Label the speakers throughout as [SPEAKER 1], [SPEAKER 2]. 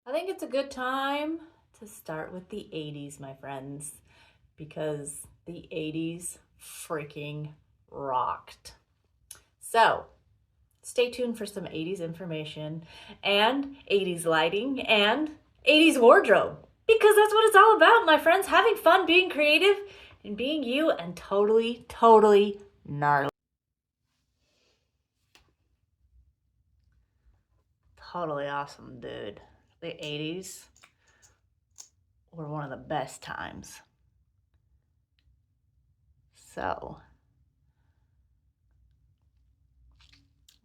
[SPEAKER 1] I think it's a good time to start with the 80s, my friends, because the 80s freaking rocked. So, stay tuned for some 80s information and 80s lighting and 80s wardrobe, because that's what it's all about, my friends, having fun, being creative, and being you and totally gnarly. Totally awesome, dude. The 80s were one of the best times. So,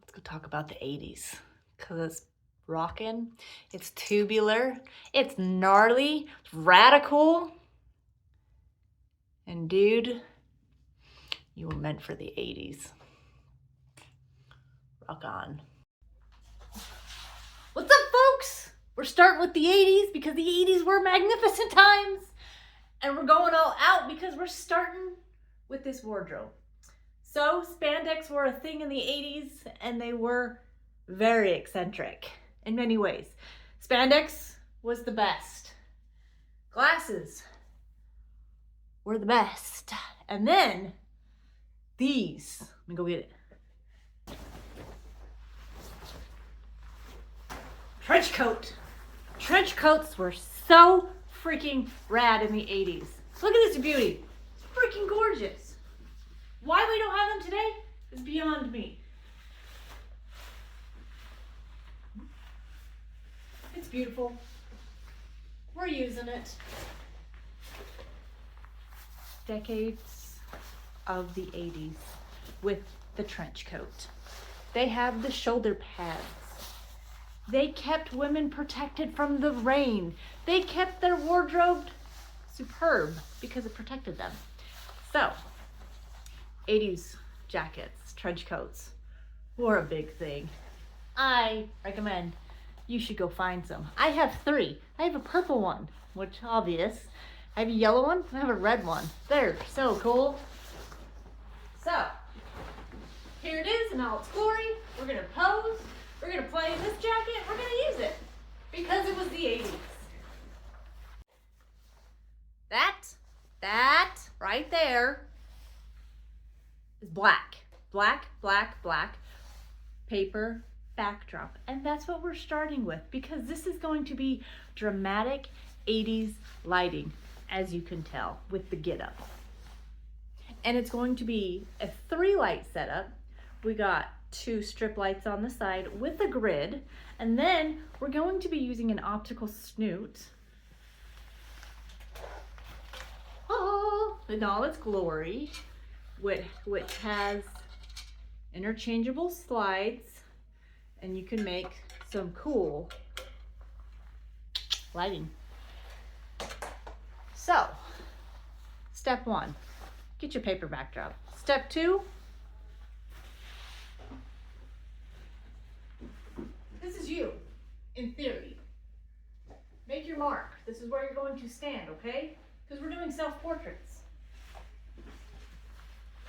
[SPEAKER 1] let's go talk about the 80s because it's rocking, it's tubular, it's gnarly, it's radical. And dude, you were meant for the 80s. Rock on. What's up, folks? We're starting with the 80s because the 80s were magnificent times. And we're going all out because we're starting with this wardrobe. So, spandex were a thing in the 80s and they were very eccentric in many ways. Spandex was the best. Glasses were the best. And then these. Let me go get it. Trench coat. Trench coats were so freaking rad in the 80s. Look at this beauty. It's freaking gorgeous. Why we don't have them today is beyond me. It's beautiful. We're using it. Decades of the 80s with the trench coat. They have the shoulder pads. They kept women protected from the rain. They kept their wardrobe superb because it protected them. So, 80s jackets, trench coats were a big thing. I recommend you should go find some. I have 3. I have a purple one, which obvious. I have a yellow one, I have a red one. They're so cool. So, here it is in all its glory. We're gonna pose. We're gonna play in this jacket. We're gonna use it because it was the 80s. That right there is black. Black paper backdrop. And that's what we're starting with because this is going to be dramatic 80s lighting, as you can tell with the get up. And it's going to be a 3-light setup. We got 2 strip lights on the side with a grid, and then we're going to be using an optical snoot in all its glory, which has interchangeable slides, and you can make some cool lighting. So, step 1, get your paper backdrop. Step 2, this is you, in theory. Make your mark. This is where you're going to stand, okay? Because we're doing self-portraits.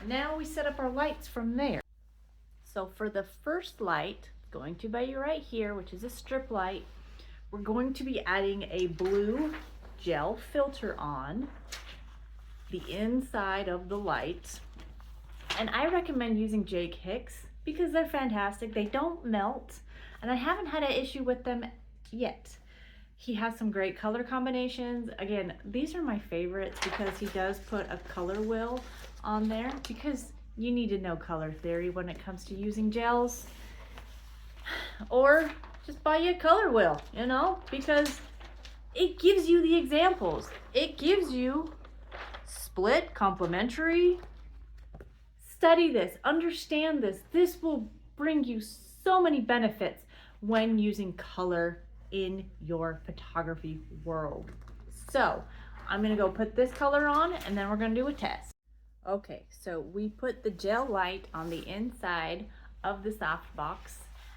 [SPEAKER 1] Now we set up our lights from there. So for the first light, going to be right here, which is a strip light, we're going to be adding a blue gel filter on the inside of the light. And I recommend using Jake Hicks because they're fantastic. They don't melt, and I haven't had an issue with them yet. He has some great color combinations. Again, these are my favorites because he does put a color wheel on there because you need to know color theory when it comes to using gels. Or just buy you a color wheel, because it gives you the examples. It gives you split, complementary. Study this, understand this. This will bring you so many benefits when using color in your photography world. So I'm gonna go put this color on and then we're gonna do a test. Okay, so we put the gel light on the inside of the softbox,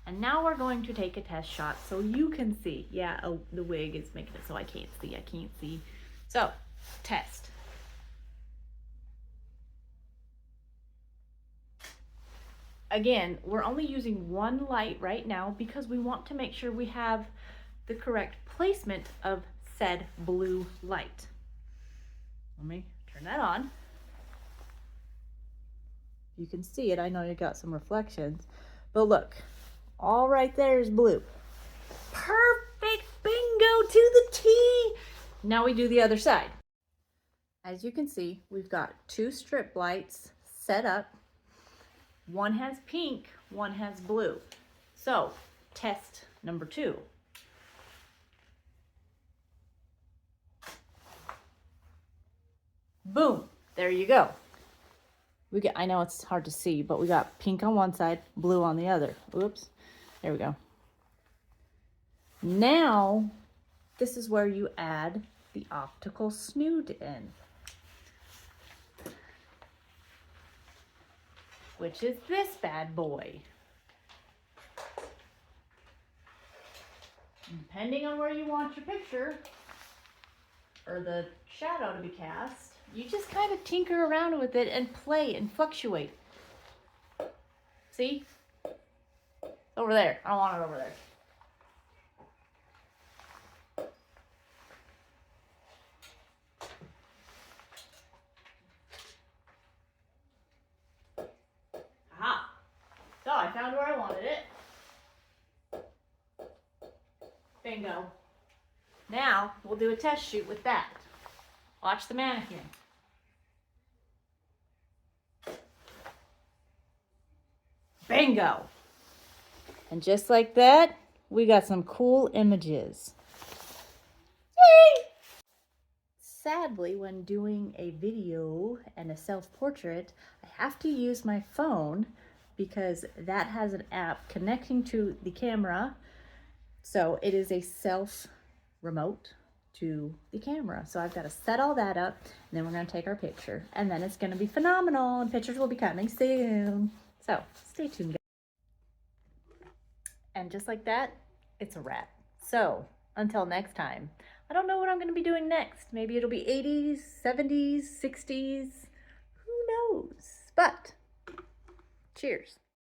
[SPEAKER 1] and now we're going to take a test shot so you can see. Yeah, oh, the wig is making it so I can't see. So, test. Again, we're only using 1 light right now because we want to make sure we have the correct placement of said blue light. Let me turn that on. You can see it. I know you got some reflections, but look, all right there is blue. Perfect, bingo, to the T. Now we do the other side. As you can see, we've got two strip lights set up. One has pink, one has blue. So, test number 2. Boom, there you go. I know it's hard to see, but we got pink on one side, blue on the other. Oops, there we go. Now, this is where you add the optical snood in, which is this bad boy. Depending on where you want your picture or the shadow to be cast, you just kind of tinker around with it and play and fluctuate. See? Over there. I don't want it over there. Aha! So I found where I wanted it. Bingo. Now we'll do a test shoot with that. Watch the mannequin. Bingo! And just like that, we got some cool images. Yay! Sadly, when doing a video and a self-portrait, I have to use my phone because that has an app connecting to the camera. So it is a self-remote to the camera. So I've got to set all that up, and then we're going to take our picture, and then it's going to be phenomenal, and pictures will be coming soon. So stay tuned, guys. And just like that, it's a wrap. So until next time, I don't know what I'm going to be doing next. Maybe it'll be 80s, 70s, 60s, who knows? But cheers.